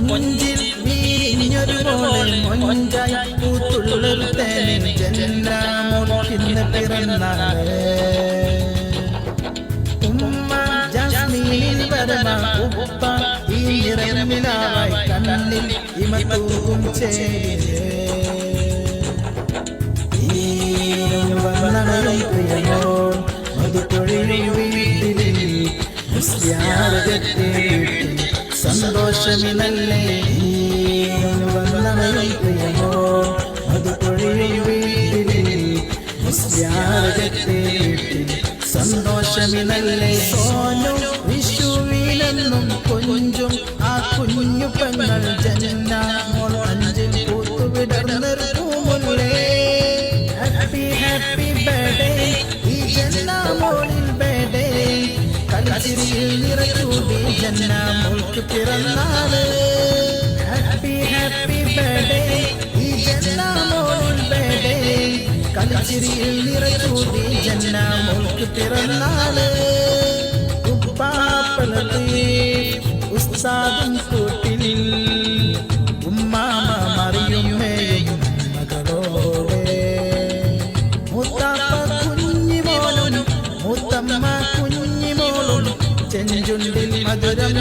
മൊഞ്ചിൽ വീഞ്ഞൊരു പോലെ മൊഞ്ചായി പൂത്തുള്ളൊരു തേനിൽ ജന്നാമോൾക്കിന്ന് പിറന്നാള് ഉമ്മ ജാസ്മീനിൽ വരമ ഉപ്പ ഈ നിറമിലായി കണ്ണിൽ ഇമതൂകും ചേര് സന്തോഷമിനല്ലേ സന്തോഷമിനല്ലേ സോനു വിഷുവിലെന്നും കൊഞ്ചും ആ കുഞ്ഞു പെങ്ങൾ ജന്നാമോൾ അഞ്ചിൽ പൂത്തുവിടർന്നൊരുമുല്ലേ ഹാപ്പി ഹാപ്പി ബർത്ത്ഡേ ഈ ജന്നാമോളിൽ ബർത്ത്ഡേ കളിച്ചിരിയിൽ നിറച്ചൂടി ജന്നാമോൾക്ക് പിറന്നാള് ഹാപ്പി ഹാപ്പി ബർത്ത്ഡേ ഈ ജന്നാമോളിൽ ബർത്ത്ഡേ കളിച്ചിരിയിൽ നിറച്ചൂടി ജന്നാമോൾക്ക് പിറന്നാള് ഉപ്പാപ്പലത്തിൽ ഉസ്താദും കൂട്ടിൽ ഉമ്മാമ മറിയുമ്മയും മകളോടെ മുത്താപ്പ കുഞ്ഞിമോളും മുത്തമ്മ കുഞ്ഞിമോളും ചെഞ്ചുണ്ടിൽ മധുരം